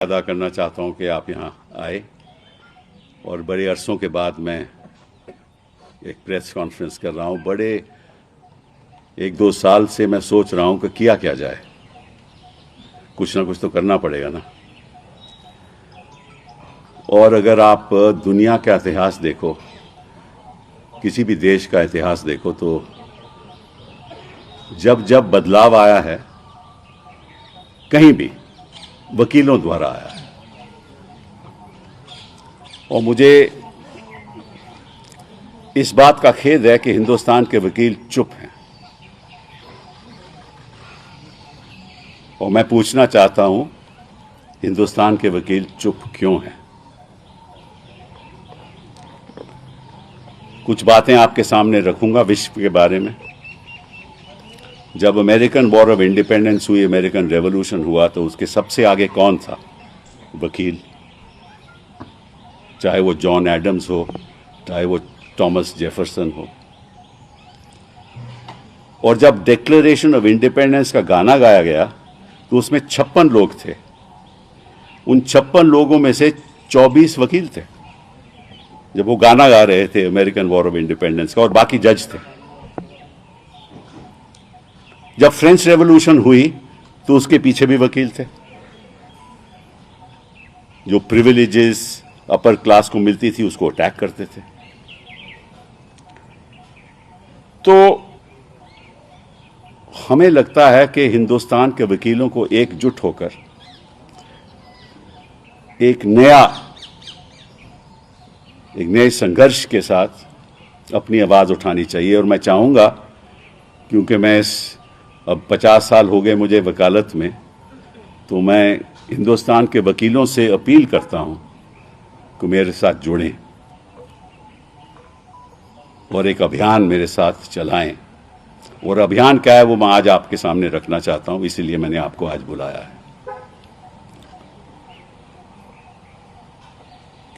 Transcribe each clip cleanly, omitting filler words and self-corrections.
अदा करना चाहता हूं कि आप यहां आए और बड़े अरसों के बाद मैं एक प्रेस कॉन्फ्रेंस कर रहा हूं। बड़े 1-2 साल से मैं सोच रहा हूं कि किया क्या जाए, कुछ ना कुछ तो करना पड़ेगा ना। और अगर आप दुनिया का इतिहास देखो, किसी भी देश का इतिहास देखो, तो जब जब बदलाव आया है कहीं भी, वकीलों द्वारा आया है। और मुझे इस बात का खेद है कि हिंदुस्तान के वकील चुप हैं। और मैं पूछना चाहता हूं, हिंदुस्तान के वकील चुप क्यों हैं? कुछ बातें आपके सामने रखूंगा विश्व के बारे में। जब अमेरिकन वॉर ऑफ इंडिपेंडेंस हुई, अमेरिकन रेवोल्यूशन हुआ, तो उसके सबसे आगे कौन था? वकील। चाहे वो जॉन एडम्स हो, चाहे वो थॉमस जेफरसन हो। और जब डिक्लेरेशन ऑफ इंडिपेंडेंस का गाना गाया गया तो उसमें 56 लोग थे। उन 56 लोगों में से 24 वकील थे जब वो गाना गा रहे थे अमेरिकन वॉर ऑफ इंडिपेंडेंस का, और बाकी जज थे। जब फ्रेंच रेवोल्यूशन हुई तो उसके पीछे भी वकील थे। जो प्रिविलेजेस अपर क्लास को मिलती थी उसको अटैक करते थे। तो हमें लगता है कि हिंदुस्तान के वकीलों को एकजुट होकर एक नए संघर्ष के साथ अपनी आवाज उठानी चाहिए। और मैं चाहूंगा, क्योंकि मैं अब 50 साल हो गए मुझे वकालत में, तो मैं हिंदुस्तान के वकीलों से अपील करता हूं कि मेरे साथ जुड़ें और एक अभियान मेरे साथ चलाएं। और अभियान क्या है वो मैं आज आपके सामने रखना चाहता हूं, इसीलिए मैंने आपको आज बुलाया है।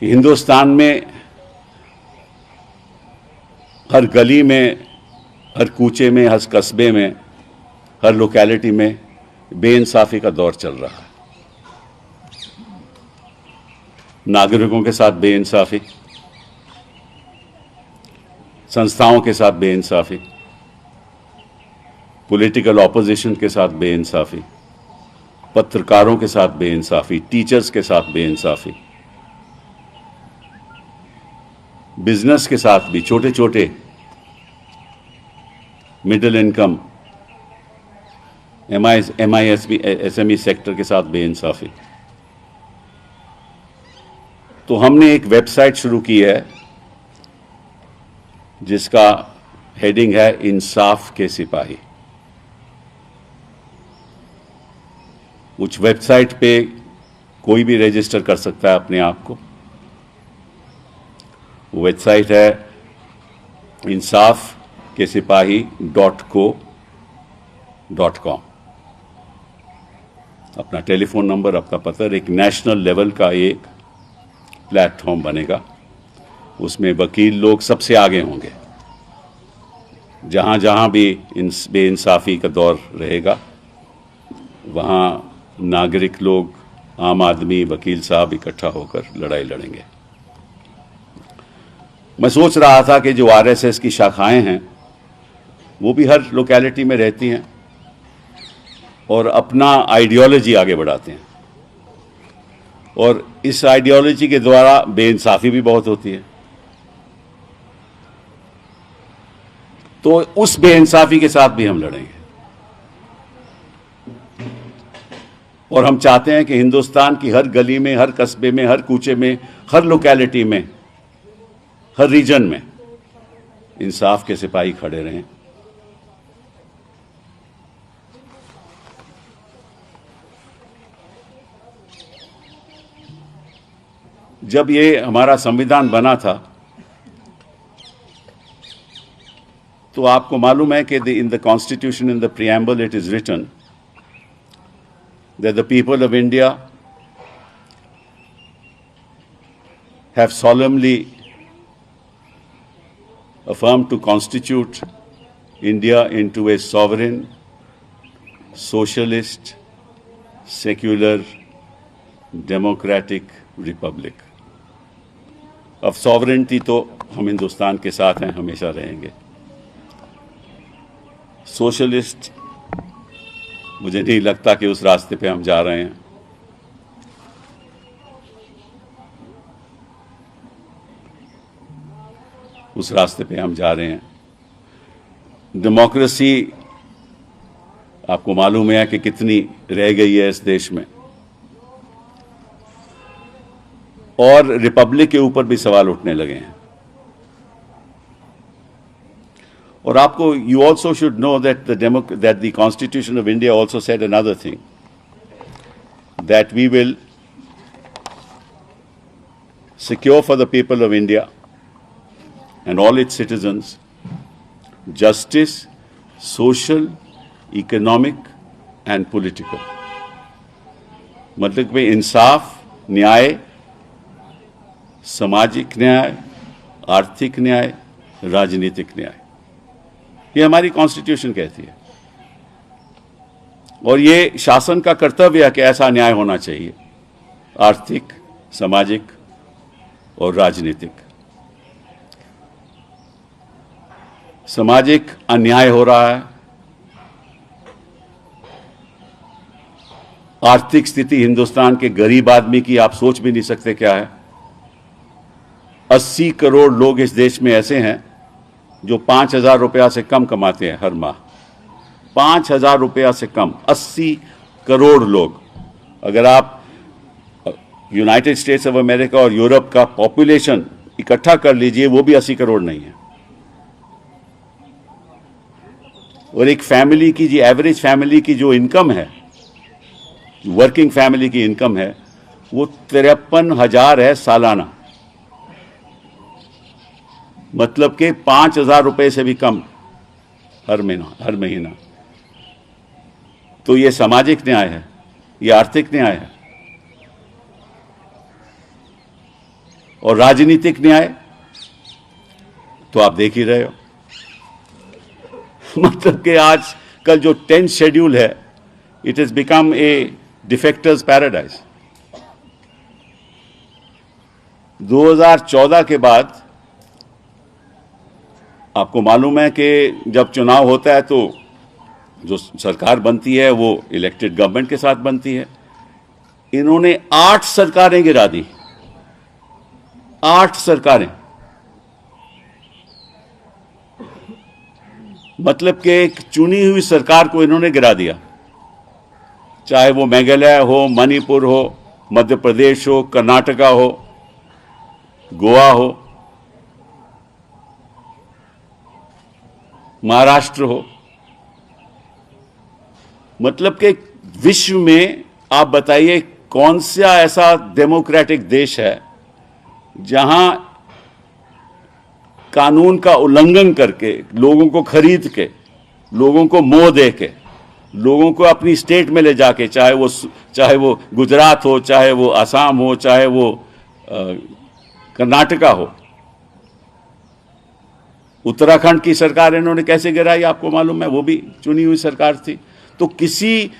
कि हिंदुस्तान में हर गली में, हर कूचे में, हर कस्बे में, हर लोकेलिटी में बेइंसाफी का दौर चल रहा है। नागरिकों के साथ बेइंसाफी, संस्थाओं के साथ बेइंसाफी, पॉलिटिकल ऑपोजिशन के साथ बेइंसाफी, पत्रकारों के साथ बेइंसाफी, टीचर्स के साथ बेइंसाफी, बिजनेस के साथ भी, छोटे छोटे मिडिल इनकम एसएमई सेक्टर के साथ बेइंसाफी। तो हमने एक वेबसाइट शुरू की है जिसका हेडिंग है इंसाफ के सिपाही। उस वेबसाइट पे कोई भी रजिस्टर कर सकता है अपने आप को। वो वेबसाइट है insafkeSipahi.co.com। अपना टेलीफोन नंबर, अपना पता, एक नेशनल लेवल का एक प्लेटफॉर्म बनेगा। उसमें वकील लोग सबसे आगे होंगे। जहां जहां भी बेइंसाफी का दौर रहेगा, वहां नागरिक लोग, आम आदमी, वकील साहब इकट्ठा होकर लड़ाई लड़ेंगे। मैं सोच रहा था कि जो आरएसएस की शाखाएं हैं वो भी हर लोकेलिटी में रहती हैं और अपना आइडियोलॉजी आगे बढ़ाते हैं, और इस आइडियोलॉजी के द्वारा बेइंसाफी भी बहुत होती है। तो उस बेइंसाफी के साथ भी हम लड़ेंगे। और हम चाहते हैं कि हिंदुस्तान की हर गली में, हर कस्बे में, हर कूचे में, हर लोकेलिटी में, हर रीजन में इंसाफ के सिपाही खड़े रहें। जब ये हमारा संविधान बना था तो आपको मालूम है कि in the constitution, in the preamble, it is written that the people of India have solemnly affirmed to constitute India into a sovereign, socialist, secular, democratic Republic. अब सॉवरेनिटी तो हम हिंदुस्तान के साथ हैं, हमेशा रहेंगे। सोशलिस्ट, मुझे नहीं लगता कि उस रास्ते पे हम जा रहे हैं। उस रास्ते पे हम जा रहे हैं। डेमोक्रेसी आपको मालूम है कि कितनी रह गई है इस देश में, और रिपब्लिक के ऊपर भी सवाल उठने लगे हैं। और आपको, you also should know that the constitution of India also said another thing, that we will secure for the people of India and all its citizens justice, social, economic and political। मतलब कि इंसाफ, न्याय, सामाजिक न्याय, आर्थिक न्याय, राजनीतिक न्याय, ये हमारी कॉन्स्टिट्यूशन कहती है। और ये शासन का कर्तव्य है कि ऐसा न्याय होना चाहिए, आर्थिक, सामाजिक और राजनीतिक। सामाजिक अन्याय हो रहा है, आर्थिक स्थिति हिंदुस्तान के गरीब आदमी की आप सोच भी नहीं सकते क्या है। 80 करोड़ लोग इस देश में ऐसे हैं जो 5,000 रुपया से कम कमाते हैं हर माह। 5,000 रुपया से कम, 80 करोड़ लोग। अगर आप यूनाइटेड स्टेट्स ऑफ अमेरिका और यूरोप का पॉपुलेशन इकट्ठा कर लीजिए, वो भी 80 करोड़ नहीं है। और एक फैमिली की, जो एवरेज फैमिली की जो इनकम है, वर्किंग फैमिली की इनकम है, वो 53,000 है सालाना। मतलब कि 5,000 रुपए से भी कम हर महीना। तो ये सामाजिक न्याय है, ये आर्थिक न्याय है। और राजनीतिक न्याय तो आप देख ही रहे हो। मतलब कि आज कल जो 10th शेड्यूल है, it has become a defectors paradise. 2014 के बाद आपको मालूम है कि जब चुनाव होता है तो जो सरकार बनती है वो इलेक्टेड गवर्नमेंट के साथ बनती है। इन्होंने 8 सरकारें गिरा दी, 8 सरकारें। मतलब कि एक चुनी हुई सरकार को इन्होंने गिरा दिया, चाहे वो मेघालय हो, मणिपुर हो, मध्य प्रदेश हो, कर्नाटका हो, गोवा हो, महाराष्ट्र हो। मतलब कि विश्व में आप बताइए कौन सा ऐसा डेमोक्रेटिक देश है जहां कानून का उल्लंघन करके, लोगों को खरीद के, लोगों को मोह दे के, लोगों को अपनी स्टेट में ले जाके, चाहे वो गुजरात हो, चाहे वो असम हो, चाहे वो कर्नाटका हो। उत्तराखंड की सरकार इन्होंने कैसे गिराई आपको मालूम है, वो भी चुनी हुई सरकार थी। तो किसी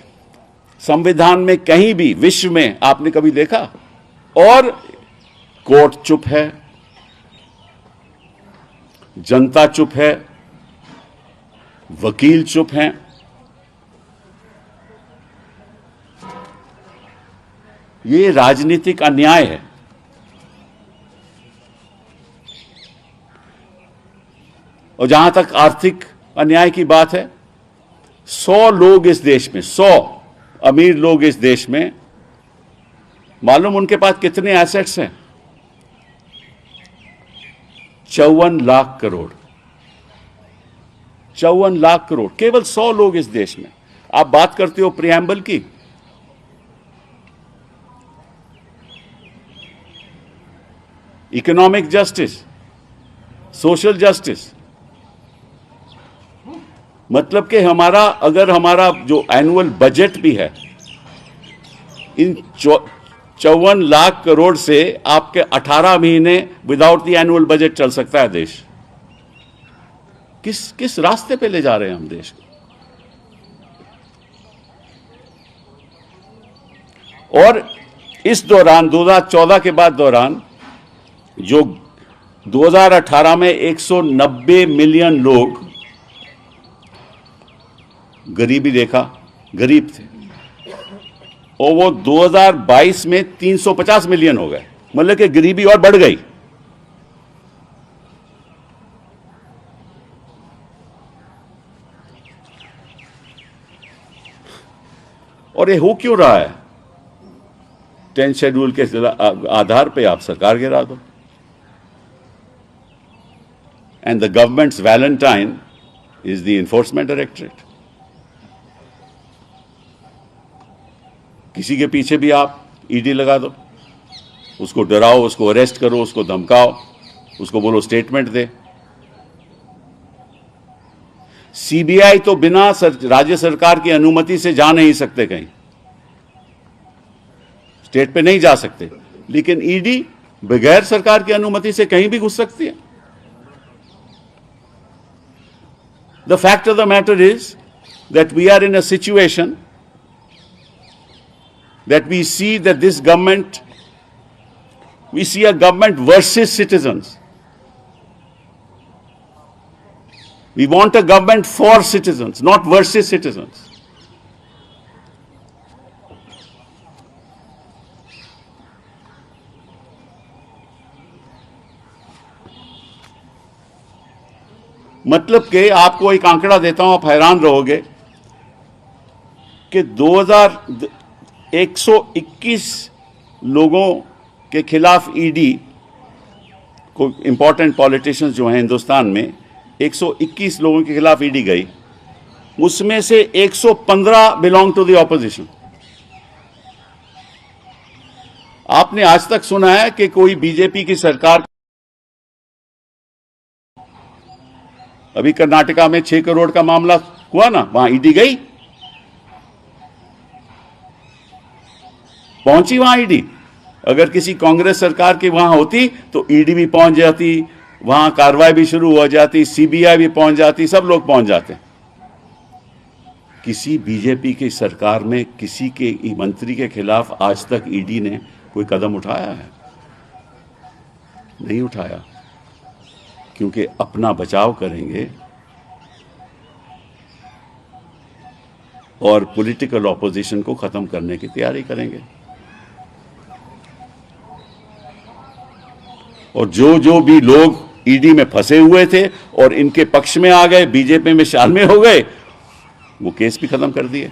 संविधान में कहीं भी विश्व में आपने कभी देखा? और कोर्ट चुप है, जनता चुप है, वकील चुप हैं। ये राजनीतिक अन्याय है। और जहां तक आर्थिक अन्याय की बात है, 100 लोग इस देश में, 100 अमीर लोग इस देश में, मालूम उनके पास कितने एसेट्स हैं? 54 लाख करोड़। 54 लाख करोड़, केवल 100 लोग इस देश में। आप बात करते हो प्रियम्बल की, इकोनॉमिक जस्टिस, सोशल जस्टिस। मतलब कि अगर हमारा जो एनुअल बजट भी है, इन 54 लाख करोड़ से आपके 18 महीने विदाउट द एनुअल बजट चल सकता है देश। किस रास्ते पे ले जा रहे हैं हम देश को? और इस दौरान 2014 के बाद दौरान जो 2018 में 190 मिलियन लोग गरीबी रेखा गरीब थे और वो 2022 में 350 मिलियन हो गए, मतलब कि गरीबी और बढ़ गई। और ये हो क्यों रहा है? 10 शेड्यूल के आधार पे आप सरकार गिरा दो। And the governments Valentine is the enforcement directorate. किसी के पीछे भी आप ईडी लगा दो, उसको डराओ, उसको अरेस्ट करो, उसको धमकाओ, उसको बोलो स्टेटमेंट दे। सीबीआई तो बिना राज्य सरकार की अनुमति से जा नहीं सकते, कहीं स्टेट पे नहीं जा सकते, लेकिन ईडी बगैर सरकार की अनुमति से कहीं भी घुस सकती है। The fact of the matter is that we are in a situation that we see that this government, we see a government versus citizens. We want a government for citizens, not versus citizens. मतलब कि आपको एक आंकड़ा देता हूं, आप हैरान रहोगे कि 121 लोगों के खिलाफ ईडी को, इंपॉर्टेंट पॉलिटिशियंस जो हैं हिंदुस्तान में, 121 लोगों के खिलाफ ईडी गई, उसमें से 115 बिलोंग टू द ऑपोजिशन। आपने आज तक सुना है कि कोई बीजेपी की सरकार, अभी कर्नाटका में 6 करोड़ का मामला हुआ ना, वहां ईडी गई, पहुंची वहां ईडी। अगर किसी कांग्रेस सरकार की वहां होती तो ईडी भी पहुंच जाती, वहां कार्रवाई भी शुरू हो जाती, सीबीआई भी पहुंच जाती, सब लोग पहुंच जाते। किसी बीजेपी की सरकार में किसी के मंत्री के खिलाफ आज तक ईडी ने कोई कदम उठाया है? नहीं उठाया, क्योंकि अपना बचाव करेंगे और पॉलिटिकल ऑपोजिशन को खत्म करने की तैयारी करेंगे। और जो भी लोग ईडी में फंसे हुए थे और इनके पक्ष में आ गए, बीजेपी में शामिल हो गए, वो केस भी खत्म कर दिए।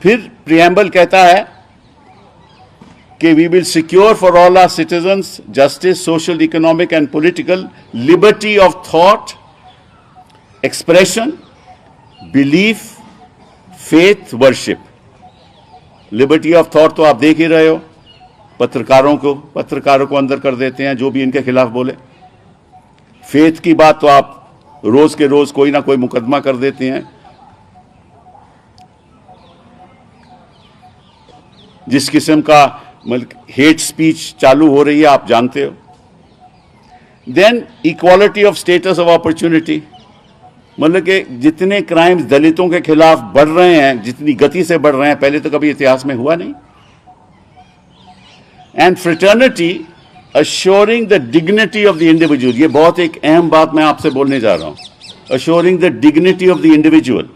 फिर प्रियम्बल कहता है कि we will secure for all our citizens justice, social, economic and political liberty of thought, expression, belief, faith, worship. Liberty of thought तो आप देख ही रहे हो, पत्रकारों को अंदर कर देते हैं जो भी इनके खिलाफ बोले। फेथ की बात तो आप रोज के रोज कोई ना कोई मुकदमा कर देते हैं। जिस किस्म का हेट स्पीच चालू हो रही है आप जानते हो। Then equality of status of opportunity, मतलब कि जितने क्राइम्स दलितों के खिलाफ बढ़ रहे हैं, जितनी गति से बढ़ रहे हैं, पहले तो कभी इतिहास में हुआ नहीं। And fraternity assuring the dignity of the individual, ये बहुत एक अहम बात मैं आपसे बोलने जा रहा हूं। Assuring the dignity of the individual,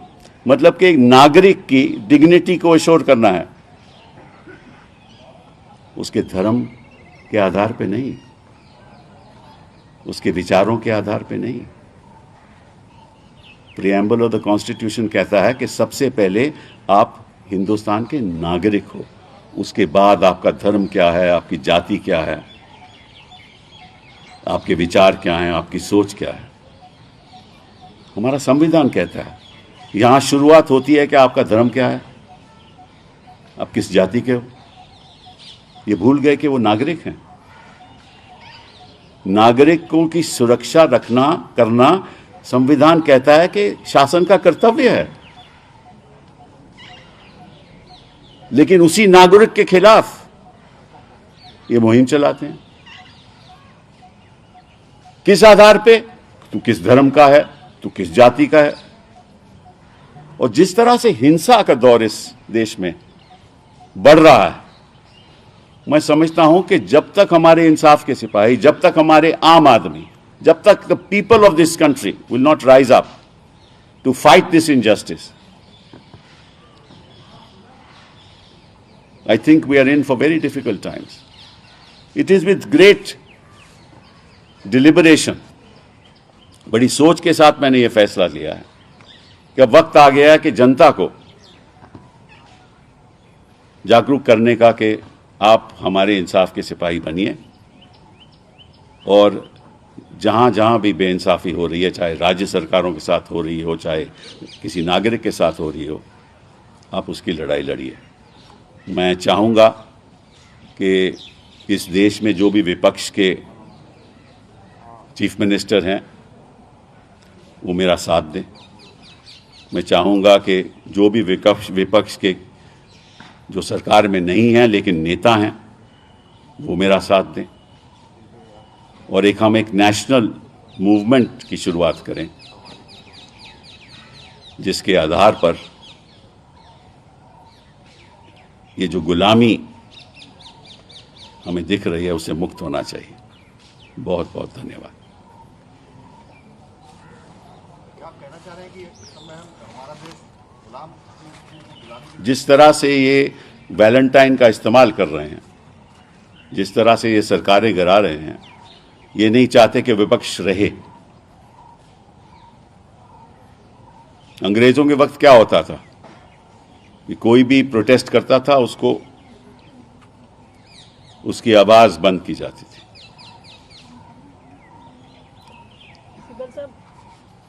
मतलब कि एक नागरिक की डिग्निटी को अश्योर करना है, उसके धर्म के आधार पे नहीं, उसके विचारों के आधार पे नहीं। प्रियम्बल ऑफ द कॉन्स्टिट्यूशन कहता है कि सबसे पहले आप हिंदुस्तान के नागरिक हो, उसके बाद आपका धर्म क्या है, आपकी जाति क्या है, आपके विचार क्या हैं, आपकी सोच क्या है। हमारा संविधान कहता है, यहां शुरुआत होती है कि आपका धर्म क्या है, आप किस जाति के हो। ये भूल गए कि वो नागरिक हैं। नागरिकों की सुरक्षा करना संविधान कहता है कि शासन का कर्तव्य है, लेकिन उसी नागरिक के खिलाफ ये मुहिम चलाते हैं। किस आधार पे? तू किस धर्म का है, तू किस जाति का है। और जिस तरह से हिंसा का दौर इस देश में बढ़ रहा है, मैं समझता हूं कि जब तक हमारे इंसाफ के सिपाही, जब तक हमारे आम आदमी, जब तक the people of this country will not rise up to fight this injustice, I think we are in for very difficult times. It is with great deliberation, बड़ी सोच के साथ मैंने ये फैसला लिया है कि अब वक्त आ गया है कि जनता को जागरूक करने का कि आप हमारे इंसाफ के सिपाही बनिए, और जहाँ जहाँ भी बेइंसाफ़ी हो रही है, चाहे राज्य सरकारों के साथ हो रही हो, चाहे किसी नागरिक के साथ हो रही हो, आप उसकी लड़ाई लड़िए। मैं चाहूँगा कि इस देश में जो भी विपक्ष के चीफ मिनिस्टर हैं वो मेरा साथ दें। मैं चाहूँगा कि जो भी विपक्ष के जो सरकार में नहीं हैं लेकिन नेता हैं वो मेरा साथ दें, और हम एक नेशनल मूवमेंट की शुरुआत करें जिसके आधार पर ये जो गुलामी हमें दिख रही है उससे मुक्त होना चाहिए। बहुत बहुत धन्यवाद। क्या आप कहना चाह रहे हैं कि इस समय हमारा देश गुलाम जिस तरह से ये वैलेंटाइन का इस्तेमाल कर रहे हैं, जिस तरह से ये सरकारें गिरा रहे हैं, ये नहीं चाहते कि विपक्ष रहे। अंग्रेजों के वक्त क्या होता था कि कोई भी प्रोटेस्ट करता था उसको उसकी आवाज बंद की जाती थी। सिब्बल साहब,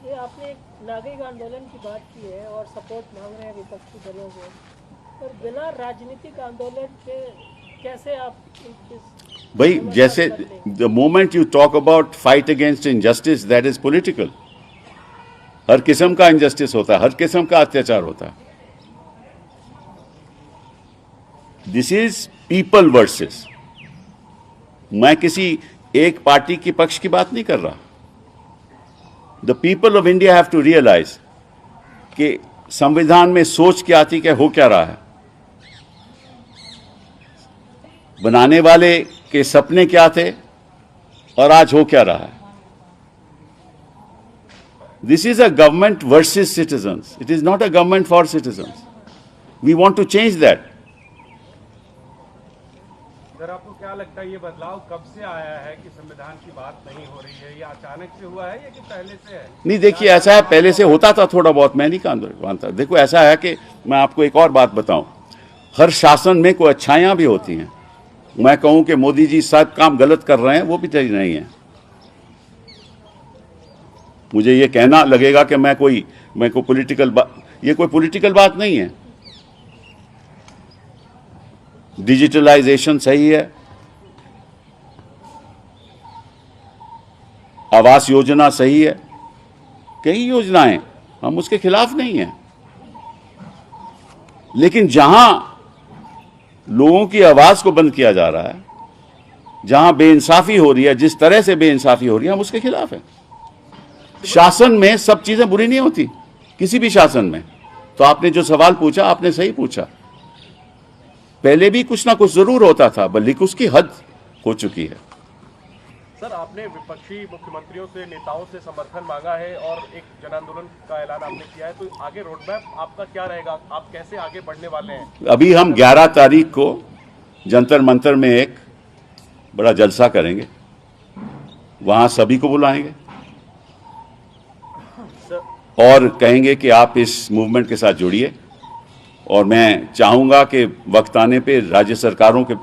ये आपने एक नागरिक आंदोलन की बात की है और सपोर्ट मांग रहे हैं विपक्षी दलों से, और बिना राजनीतिक आंदोलन के कैसे आप भाई, जैसे the moment you talk about fight against injustice, that is political. हर किस्म का इनजस्टिस होता है, हर किस्म का अत्याचार होता है। This is people versus. मैं किसी एक पार्टी की पक्ष की बात नहीं कर रहा। The people of India have to realise कि संविधान में सोच क्या थी, क्या हो क्या रहा है, बनाने वाले के सपने क्या थे और आज हो क्या रहा है। This is a government versus citizens, it is not a government for citizens. We want to change that. Sir, आपको क्या लगता है ये बदलाव कब से आया है कि संविधान की बात नहीं हो रही है? ये अचानक से हुआ है या कि पहले से है? नहीं, देखिए, ऐसा है, पहले से होता था थोड़ा बहुत, मैं नहीं मानता। देखो, ऐसा है कि मैं आपको एक और बात बताऊं, हर शासन में कोई अच्छाइयां भी होती हैं। मैं कहूं कि मोदी जी सब काम गलत कर रहे हैं, वो भी सही नहीं है। मुझे ये कहना लगेगा कि मैं कोई पॉलिटिकल ये कोई पॉलिटिकल बात नहीं है। डिजिटलाइजेशन सही है, आवास योजना सही है, कई योजनाएं, हम उसके खिलाफ नहीं हैं। लेकिन जहां लोगों की आवाज को बंद किया जा रहा है, जहां बेइंसाफी हो रही है, जिस तरह से बेइंसाफी हो रही है, हम उसके खिलाफ हैं। शासन में सब चीजें बुरी नहीं होती, किसी भी शासन में। तो आपने जो सवाल पूछा, आपने सही पूछा। पहले भी कुछ ना कुछ जरूर होता था, बल्कि उसकी हद हो चुकी है। सर, आपने विपक्षी मुख्यमंत्रियों से, नेताओं से समर्थन मांगा है और एक जन आंदोलन का ऐलान आपने किया है, तो आगे रोडमैप आपका क्या रहेगा? आप कैसे आगे बढ़ने वाले हैं? अभी हम 11 तारीख को जंतर मंतर में एक बड़ा जलसा करेंगे, वहां सभी को बुलाएंगे और कहेंगे कि आप इस मूवमेंट के साथ जुड़िए। और मैं चाहूँगा कि वक्त आने पे राज्य सरकारों के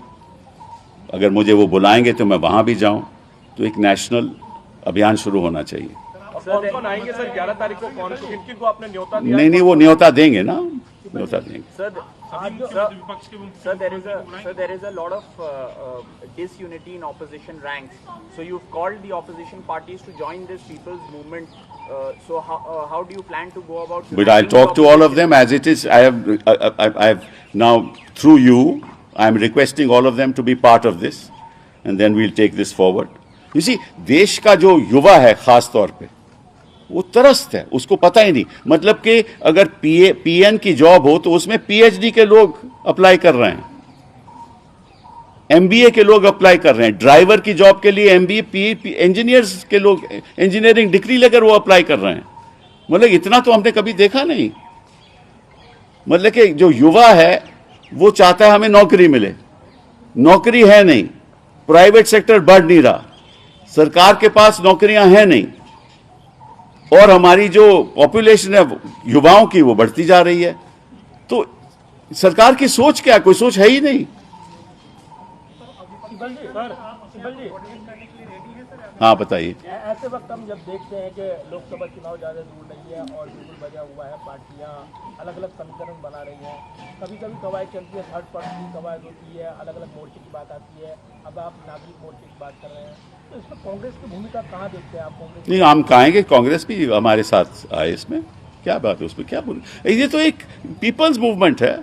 अगर मुझे वो बुलाएंगे तो मैं वहाँ भी जाऊँ। तो एक नेशनल अभियान शुरू होना चाहिए। कौन कौन आएंगे सर 11 तारीख को? कौन किन को आपने न्योता दिया? नहीं, वो न्योता देंगे ना, न्योता देंगे। Sir, there is a lot of disunity in opposition ranks. So you've called the opposition parties to join this people's movement. So how do you plan to go about? But I'll talk to all of them as it is. I have now, through you, I am requesting all of them to be part of this, and then we'll take this forward. You see, देश का जो युवा है खास तौर पे, वो त्रस्त है, उसको पता ही नहीं। मतलब कि अगर पीएन की जॉब हो तो उसमें पीएचडी के लोग अप्लाई कर रहे हैं, एमबीए के लोग अप्लाई कर रहे हैं, ड्राइवर की जॉब के लिए एमबीए इंजीनियर्स के लोग इंजीनियरिंग डिग्री लेकर वो अप्लाई कर रहे हैं। मतलब इतना तो हमने कभी देखा नहीं। मतलब कि जो युवा है वो चाहता है हमें नौकरी मिले, नौकरी है नहीं, प्राइवेट सेक्टर बढ़ नहीं रहा, सरकार के पास नौकरियां हैं नहीं, और हमारी जो पॉपुलेशन है युवाओं की वो बढ़ती जा रही है। तो सरकार की सोच क्या है? कोई सोच है ही नहीं। सिब्बल जी, हाँ बताइए। ऐसे वक्त हम जब देखते हैं कि लोकसभा चुनाव ज़्यादा दूर नहीं है और बिल्कुल बजा हुआ है, पार्टियां अलग अलग समीकरण बना रही हैं, कभी कभी कवायद चलती है, थर्ड पार्टी की कवायद होती है, अलग अलग मोर्चे की बात आती है, अब आप नागरिक मोर्चे की बात कर रहे हैं, तो इसमें कांग्रेस की भूमिका कहाँ देखते हैं आप? कांग्रेस नहीं, हम कहेंगे कांग्रेस भी हमारे साथ आए, इसमें क्या बात है, उसमें क्या बोले। ये तो एक पीपल्स मूवमेंट है,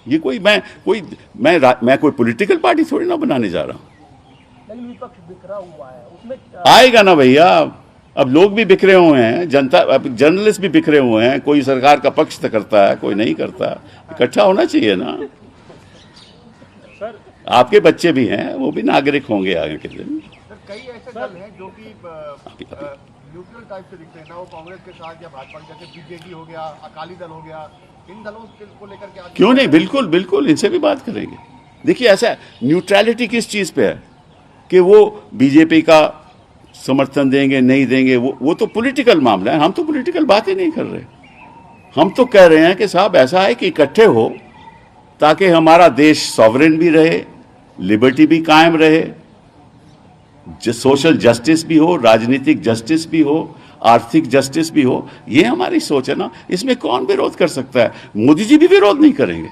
ये कोई मैं कोई पॉलिटिकल पार्टी थोड़ी ना बनाने जा रहा हूँ। लेकिन विपक्ष बिखरा हुआ है, उसमें आएगा ना भैया, अब लोग भी बिखरे हुए हैं, जनता, अब जर्नलिस्ट भी बिखरे हुए हैं, कोई सरकार का पक्ष तो करता है, कोई नहीं करता। इकट्ठा होना चाहिए ना। सर आपके बच्चे भी हैं, वो भी नागरिक होंगे आगे के दिन। सर कई ऐसे दल हैं जो कि न्यूट्रल टाइप से दिखते हैं ना, वो कांग्रेस के साथ या भाजपा के, जैसे बीजेडी हो गया, अकाली दल हो गया, इन दलों को लेकर के आज क्यों नहीं, बिल्कुल बिल्कुल इनसे भी बात करेंगे। देखिए ऐसा न्यूट्रलिटी किस चीज पे है कि वो बीजेपी का समर्थन देंगे नहीं देंगे, वो तो पॉलिटिकल मामला है। हम तो पॉलिटिकल बात ही नहीं कर रहे। हम तो कह रहे हैं कि साहब ऐसा है कि इकट्ठे हो ताकि हमारा देश सॉवरेन भी रहे, लिबर्टी भी कायम रहे, सोशल जस्टिस भी हो, राजनीतिक जस्टिस भी हो, आर्थिक जस्टिस भी हो। ये हमारी सोच है ना, इसमें कौन विरोध कर सकता है? मोदी जी भी विरोध नहीं करेंगे।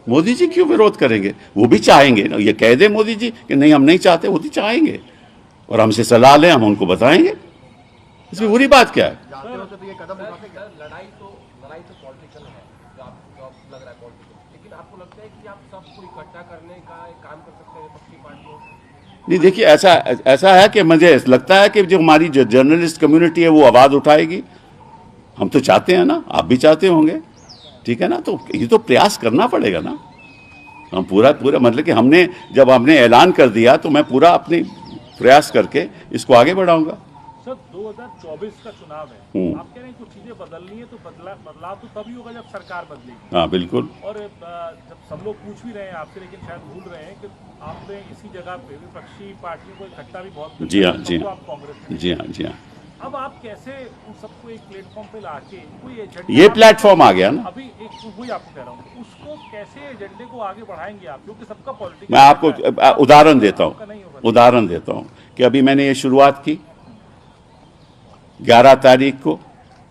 मोदी जी क्यों विरोध करेंगे? वो भी चाहेंगे ना, ये कह दे मोदी जी कि नहीं हम नहीं चाहते, वो भी चाहेंगे और हमसे सलाह लें, हम उनको बताएंगे। इसमें बुरी बात क्या है? जानते होते तो ये कदम उठाते क्या? लड़ाई तो पॉलिटिकल है, जो आपको लग रहा है पॉलिटिकल, लेकिन आपको लगता है कि आप सबको इकट्ठा करने का एक काम कर सकते हैं विपक्षी पार्टियों से? नहीं, देखिए ऐसा है कि मुझे लगता है कि जो हमारी जो जर्नलिस्ट कम्युनिटी है वो आवाज़ उठाएगी। हम तो चाहते हैं ना, आप भी चाहते होंगे, ठीक है ना। तो ये तो प्रयास करना पड़ेगा ना। हम पूरा मतलब कि जब हमने ऐलान कर दिया तो मैं पूरा अपनी प्रयास करके इसको आगे बढ़ाऊंगा। सर 2024 का चुनाव है, आप कह रहे हैं कुछ चीजें बदलनी है, तो बदलाव तो तभी होगा जब सरकार बदलेगी। हाँ बिल्कुल। और जब सब लोग पूछ भी रहे हैं आपसे, लेकिन शायद भूल रहे हैं कि आपने इसी जगह पे विपक्षी पार्टियों को इकट्ठा भी बहुत जी हाँ, जी सबको हाँ, आप कांग्रेस में। जी हाँ, जी हाँ। अब आप कैसे उन सबको एक प्लेटफॉर्म पे लाके कोई एजेंडा, ये प्लेटफॉर्म आ गया ना। अभी एक वही आपको कह रहा हूँ, उसको कैसे एजेंडे को आगे बढ़ाएंगे आप, क्योंकि सबका पॉलिटिक्स। मैं आपको उदाहरण देता हूँ कि अभी मैंने ये शुरुआत की 11 तारीख को,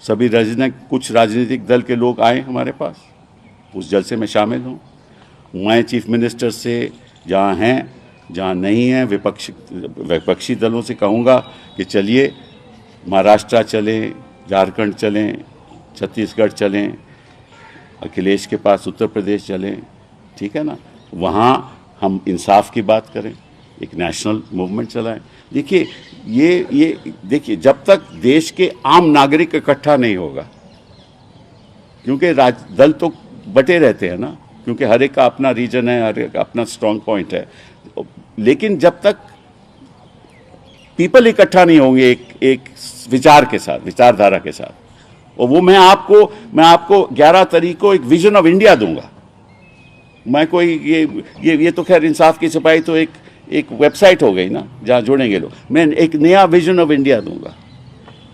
सभी कुछ राजनीतिक दल के लोग आए हमारे पास, उस जलसे में शामिल हूँ। मैं चीफ मिनिस्टर से जहाँ हैं जहाँ नहीं हैं विपक्षी दलों से कहूँगा कि चलिए महाराष्ट्र चलें, झारखंड चलें, छत्तीसगढ़ चलें, अखिलेश के पास उत्तर प्रदेश चलें, ठीक है ना। वहाँ हम इंसाफ की बात करें, एक नेशनल मूवमेंट चलाएं। देखिए ये देखिए, जब तक देश के आम नागरिक इकट्ठा नहीं होगा, क्योंकि दल तो बटे रहते हैं ना, क्योंकि हर एक का अपना रीजन है, हर एक का अपना स्ट्रॉन्ग पॉइंट है, लेकिन जब तक पीपल इकट्ठा नहीं होंगे एक विचार के साथ, विचारधारा के साथ, और वो मैं आपको 11 तारीख को एक विजन ऑफ इंडिया दूंगा। मैं कोई ये तो खैर इंसाफ की सिपाही तो एक वेबसाइट हो गई ना जहाँ जुड़ेंगे लोग। मैं एक नया विजन ऑफ इंडिया दूंगा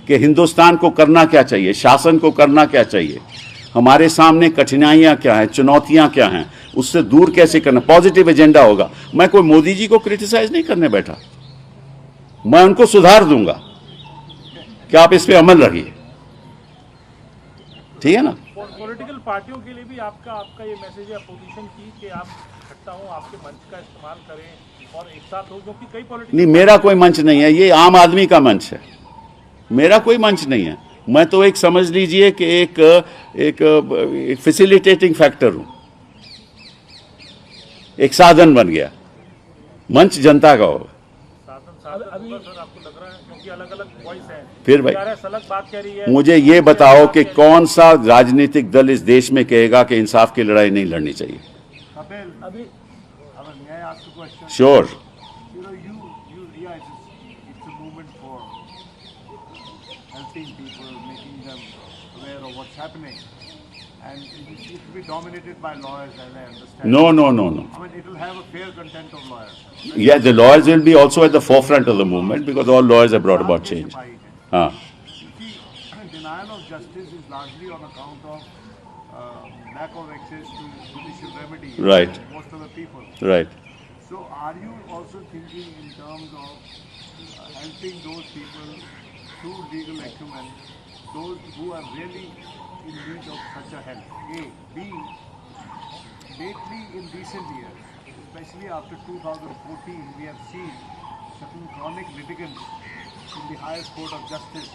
कि हिंदुस्तान को करना क्या चाहिए, शासन को करना क्या चाहिए, हमारे सामने कठिनाइयाँ क्या हैं, चुनौतियाँ क्या हैं, उससे दूर कैसे करना, पॉजिटिव एजेंडा होगा। मैं कोई मोदी जी को क्रिटिसाइज नहीं करने बैठा, मैं उनको सुधार दूंगा कि आप इस पे अमल रखिए, ठीक है ना। पॉलिटिकल पार्टियों के लिए भी आपका ये मैसेज है अपोजिशन की कि आप इकट्ठा हो, आपके मंच का इस्तेमाल करें और एक साथ हो, क्योंकि कई पॉलिटिकल। नहीं, मेरा कोई मंच नहीं है, ये आम आदमी का मंच है, मेरा कोई मंच नहीं है। मैं तो एक समझ लीजिए कि एक फैसिलिटेटिंग फैक्टर हूं, एक साधन बन गया। मंच जनता का होगा। साधन सर आपको लग रहा है, क्योंकि अलग अलग वॉइस है, फिर भाई TRS अलग बात कह रही है। मुझे ये बताओ कि कौन सा राजनीतिक दल इस देश में कहेगा कि इंसाफ की लड़ाई नहीं लड़नी चाहिए? Kapil, अभी may I ask a question? Sure Yeah, it's a movement for helping people, making them aware of what's happening, and it will be dominated by lawyers, as I understand. No no no no I mean, it will have a fair content of lawyers. Yeah, the lawyers will be also at the forefront of the movement because all lawyers have brought about change. हाँ See, denial of justice is largely on account of lack of access to judicial remedy. Right. For most of the people. right. So, are you also thinking in terms of helping those people through legal acumen, those who are really in need of such a help? A. B. Lately, in recent years, especially after 2014, we have seen certain chronic litigants in the highest court of justice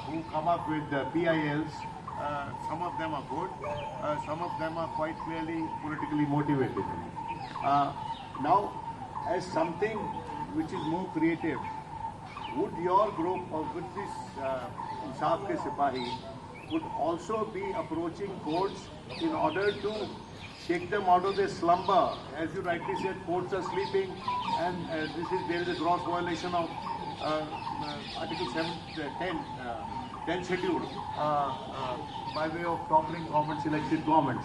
who come up with PILs. Some of them are good, some of them are quite clearly politically motivated. Now, as something which is more creative, would your group or would this Insaf Ke Sipahi would also be approaching courts in order to shake them out of their slumber? As you rightly said, courts are sleeping, and there is a gross violation of Article 10 schedule by way of toppling governments, elected governments.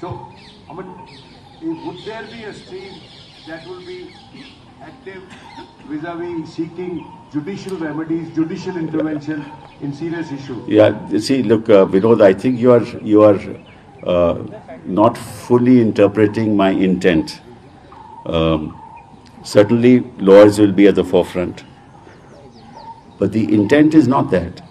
So, I mean, would there be a stream that will be active vis-a-vis seeking judicial remedies, judicial intervention in serious issues? Yeah, see, look, Vinod, I think you are not fully interpreting my intent. Certainly, lawyers will be at the forefront, but the intent is not that.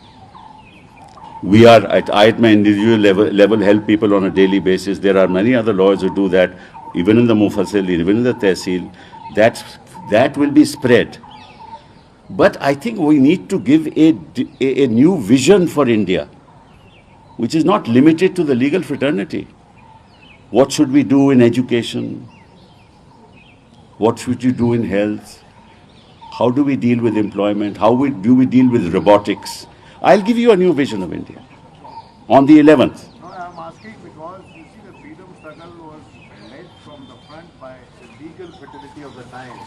We are at my individual level help people on a daily basis. There are many other lawyers who do that, even in the Mufassil, even in the Tehsil. That will be spread. But I think we need to give a new vision for India, which is not limited to the legal fraternity. What should we do in education? What should we do in health? How do we deal with employment? How do we deal with robotics? I'll give you a new vision of India on the 11th. No, I'm asking because you see the freedom struggle was led from the front by the legal fraternity of the time.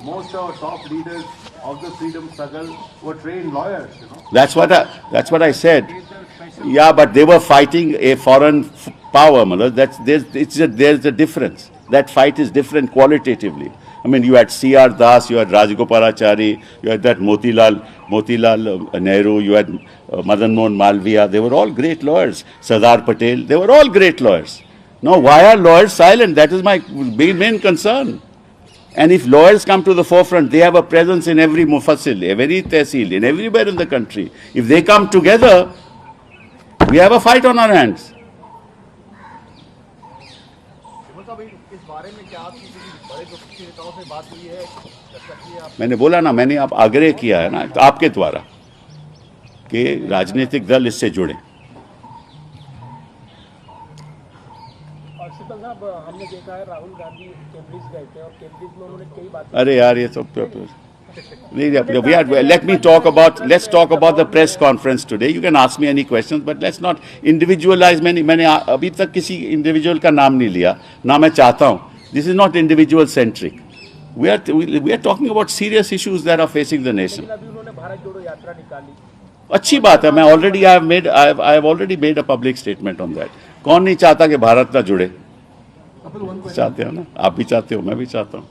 Most of our top leaders of the freedom struggle were trained lawyers, That's what I said. Gave them special Yeah, but they were fighting a foreign power, Malad. There's a difference. That fight is different qualitatively. I mean, you had C.R. Das, you had Rajgopalachari, you had that Motilal Nehru, you had Madan Mohan Malviya. They were all great lawyers. Sardar Patel, they were all great lawyers. Now, why are lawyers silent? That is my main concern. And if lawyers come to the forefront, they have a presence in every Mufassil, every Tehsil, in everywhere in the country. If they come together, we have a fight on our hands. मतलब इस बारे में क्या आपकी किसी बड़े विपक्षी नेताओं से बात हुई है, चर्चा की है? मैंने बोला ना, मैंने आप आग्रह किया है ना तो आपके द्वारा कि राजनीतिक दल इससे जुड़े. और शीतल साहब, हमने देखा है राहुल गांधी कैम्ब्रिज गए थे और कैम्ब्रिज में उन्होंने कई बातें अरे यार ये सब let's talk about the press conference today. You can ask me any questions, but let's not individualize. मैंने अभी तक किसी individual का नाम नहीं लिया, ना मैं चाहता हूँ. This is not individual centric. We are talking about serious issues that are facing the nation. लेकिन अभी उन्होंने भारत जोड़ो यात्रा निकाली. अच्छी बात है. मैं already I have already made a public statement on that. कौन नहीं चाहता कि भारत ना जुड़े? चाहते हो ना, आप भी चाहते हो, मैं भी चाहता हूँ.